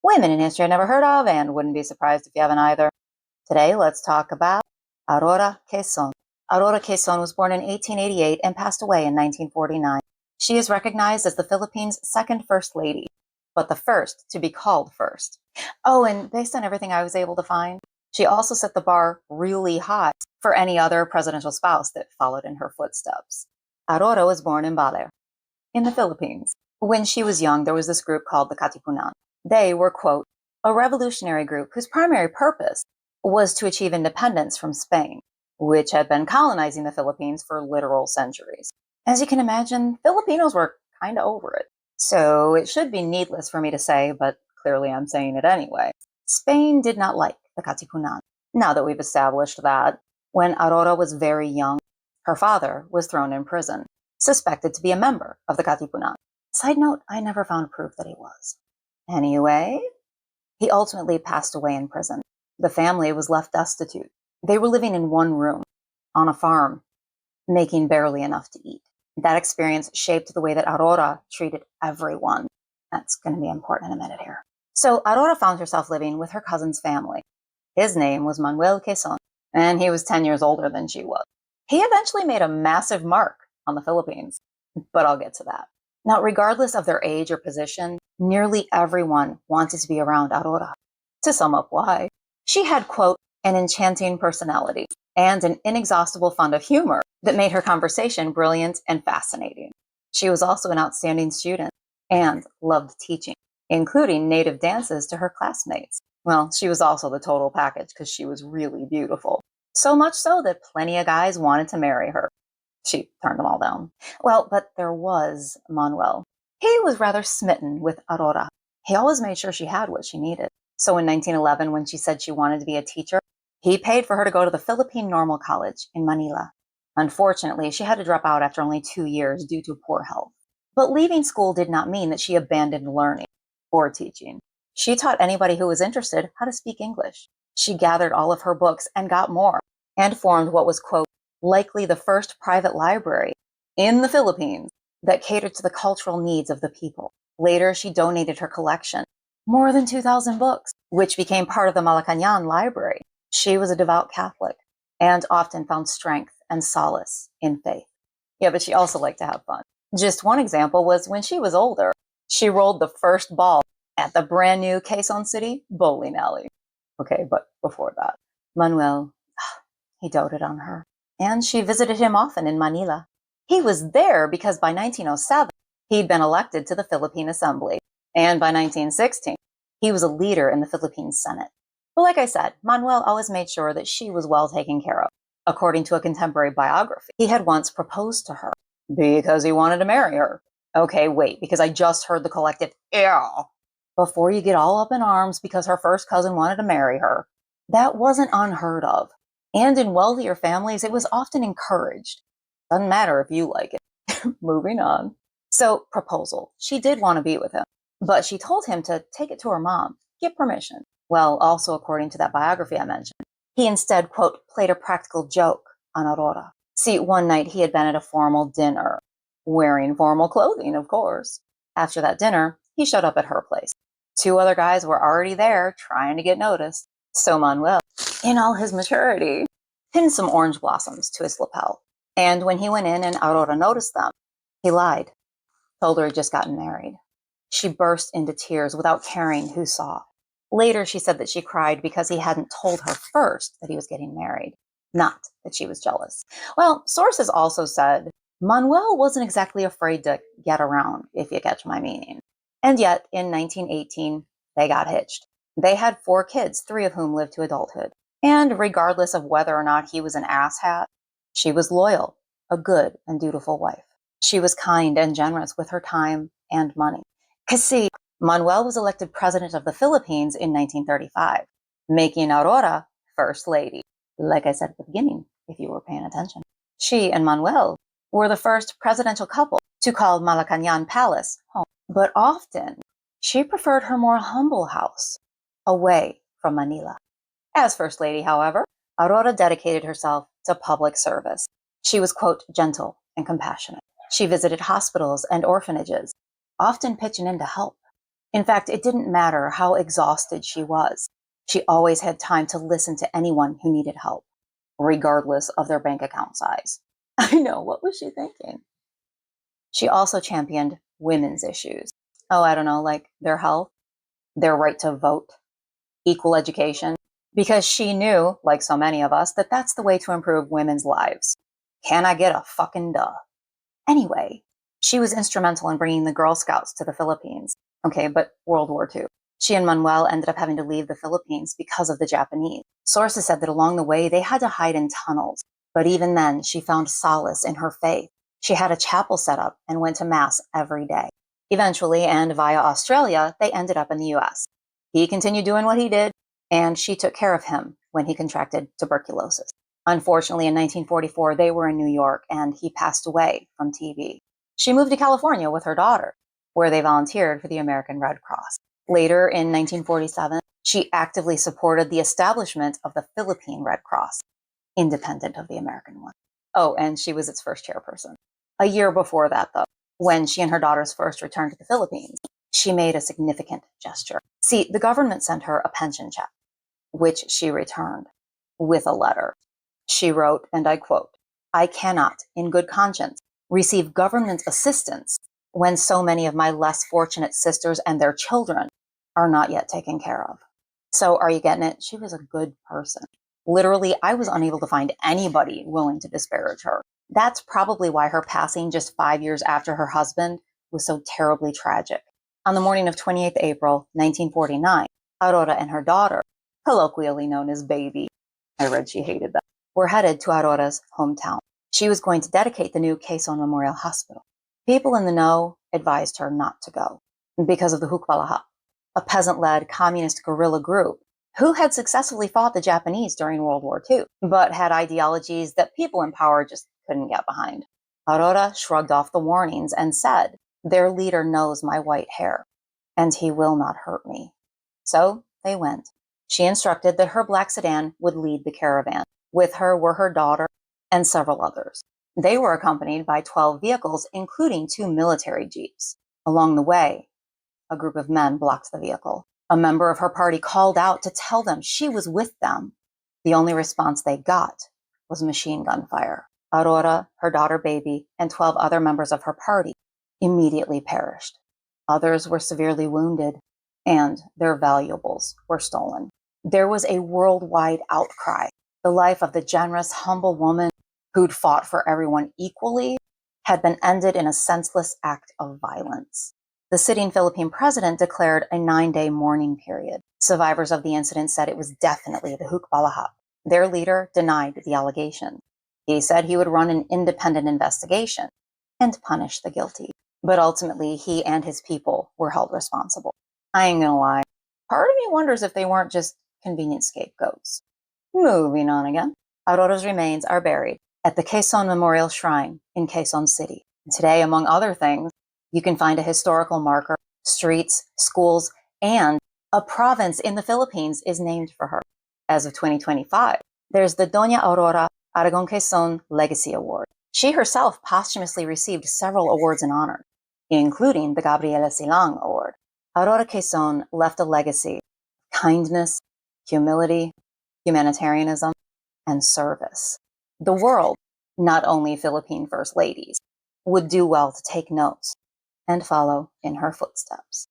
women in history I never heard of and wouldn't be surprised if you haven't either. Today, let's talk about Aurora Quezon. Aurora Quezon was born in 1888 and passed away in 1949. She is recognized as the Philippines' second First Lady, but the first to be called first. Oh, and based on everything I was able to find, she also set the bar really high for any other presidential spouse that followed in her footsteps. Aurora was born in Baler, in the Philippines. When she was young, there was this group called the Katipunan. They were, quote, a revolutionary group whose primary purpose was to achieve independence from Spain, which had been colonizing the Philippines for literal centuries. As you can imagine, Filipinos were kind of over it. So it should be needless for me to say, but clearly I'm saying it anyway. Spain did not like the Katipunan. Now that we've established that, when Aurora was very young, her father was thrown in prison, suspected to be a member of the Katipunan. Side note, I never found proof that he was. Anyway, he ultimately passed away in prison. The family was left destitute. They were living in one room, on a farm, making barely enough to eat. That experience shaped the way that Aurora treated everyone. That's going to be important in a minute here. So Aurora found herself living with her cousin's family. His name was Manuel Quezon, and he was 10 years older than she was. He eventually made a massive mark on the Philippines, but I'll get to that. Now, regardless of their age or position, nearly everyone wanted to be around Aurora. To sum up why, she had, quote, an enchanting personality and an inexhaustible fund of humor that made her conversation brilliant and fascinating. She was also an outstanding student and loved teaching, including native dances to her classmates. Well, she was also the total package because she was really beautiful. So much so that plenty of guys wanted to marry her. She turned them all down. Well, but there was Manuel. He was rather smitten with Aurora. He always made sure she had what she needed. So in 1911, when she said she wanted to be a teacher, he paid for her to go to the Philippine Normal College in Manila. Unfortunately, she had to drop out after only 2 years due to poor health. But leaving school did not mean that she abandoned learning or teaching. She taught anybody who was interested how to speak English. She gathered all of her books and got more, and formed what was, quote, likely the first private library in the Philippines that catered to the cultural needs of the people. Later, she donated her collection, more than 2,000 books, which became part of the Malacañang Library. She was a devout Catholic and often found strength and solace in faith. Yeah, but she also liked to have fun. Just one example was when she was older, she rolled the first ball at the brand new Quezon City bowling alley. Okay, but before that, Manuel, he doted on her, and she visited him often in Manila. He was there because by 1907, he'd been elected to the Philippine Assembly, and by 1916, he was a leader in the Philippine Senate. But like I said, Manuel always made sure that she was well taken care of. According to a contemporary biography, he had once proposed to her because he wanted to marry her. Okay, wait, because I just heard the collective, yeah, before you get all up in arms because her first cousin wanted to marry her. That wasn't unheard of. And in wealthier families, it was often encouraged. Doesn't matter if you like it. Moving on. So, proposal. She did want to be with him, but she told him to take it to her mom, get permission. Well, also according to that biography I mentioned, he instead, quote, played a practical joke on Aurora. See, one night he had been at a formal dinner, wearing formal clothing, of course. After that dinner, he showed up at her place. 2 other guys were already there trying to get noticed. So Manuel, in all his maturity, pinned some orange blossoms to his lapel. And when he went in and Aurora noticed them, he lied, told her he'd just gotten married. She burst into tears without caring who saw. Later, she said that she cried because he hadn't told her first that he was getting married, not that she was jealous. Well, sources also said Manuel wasn't exactly afraid to get around, if you catch my meaning. And yet, in 1918, they got hitched. They had 4 kids, 3 of whom lived to adulthood. And regardless of whether or not he was an asshat, she was loyal, a good and dutiful wife. She was kind and generous with her time and money. 'Cause see, Manuel was elected president of the Philippines in 1935, making Aurora First Lady. Like I said at the beginning, if you were paying attention. She and Manuel were the first presidential couple to call Malacañang Palace home. But often, she preferred her more humble house, away from Manila. As First Lady, however, Aurora dedicated herself to public service. She was, quote, gentle and compassionate. She visited hospitals and orphanages, often pitching in to help. In fact, it didn't matter how exhausted she was. She always had time to listen to anyone who needed help, regardless of their bank account size. I know, what was she thinking? She also championed women's issues. Oh, I don't know, like their health, their right to vote, equal education, because she knew, like so many of us, that that's the way to improve women's lives. Can I get a fucking duh? Anyway, she was instrumental in bringing the Girl Scouts to the Philippines. Okay, but World War II. She and Manuel ended up having to leave the Philippines because of the Japanese. Sources said that along the way, they had to hide in tunnels. But even then, she found solace in her faith. She had a chapel set up and went to Mass every day. Eventually, and via Australia, they ended up in the US. He continued doing what he did, and she took care of him when he contracted tuberculosis. Unfortunately, in 1944, they were in New York, and he passed away from TB. She moved to California with her daughter, where they volunteered for the American Red Cross. Later, in 1947, she actively supported the establishment of the Philippine Red Cross, independent of the American one. Oh, and she was its first chairperson. A year before that, though, when she and her daughters first returned to the Philippines, she made a significant gesture. See, the government sent her a pension check, which she returned with a letter. She wrote, and I quote, "I cannot, in good conscience, receive government assistance when so many of my less fortunate sisters and their children are not yet taken care of." So are you getting it? She was a good person. Literally, I was unable to find anybody willing to disparage her. That's probably why her passing just 5 years after her husband was so terribly tragic. On the morning of 28th April, 1949, Aurora and her daughter, colloquially known as Baby, I read she hated that, were headed to Aurora's hometown. She was going to dedicate the new Quezon Memorial Hospital. People in the know advised her not to go because of the Hukbalahap, a peasant-led communist guerrilla group who had successfully fought the Japanese during World War II, but had ideologies that people in power just couldn't get behind. Aurora shrugged off the warnings and said, "Their leader knows my white hair, and he will not hurt me." So they went. She instructed that her black sedan would lead the caravan. With her were her daughter and several others. They were accompanied by 12 vehicles, including 2 military jeeps. Along the way, a group of men blocked the vehicle. A member of her party called out to tell them she was with them. The only response they got was machine gun fire. Aurora, her daughter Baby, and 12 other members of her party immediately perished. Others were severely wounded, and their valuables were stolen. There was a worldwide outcry. The life of the generous, humble woman who'd fought for everyone equally had been ended in a senseless act of violence. The sitting Philippine president declared a 9-day mourning period. Survivors of the incident said it was definitely the Hukbalahap. Their leader denied the allegation. He said he would run an independent investigation and punish the guilty. But ultimately, he and his people were held responsible. I ain't gonna lie. Part of me wonders if they weren't just convenient scapegoats. Moving on again. Aurora's remains are buried at the Quezon Memorial Shrine in Quezon City. Today, among other things, you can find a historical marker, streets, schools, and a province in the Philippines is named for her. As of 2025, there's the Doña Aurora Aragon Quezon Legacy Award. She herself posthumously received several awards and honors, including the Gabriela Silang Award. Aurora Quezon left a legacy of kindness, humility, humanitarianism, and service. The world, not only Philippine First Ladies, would do well to take notes and follow in her footsteps.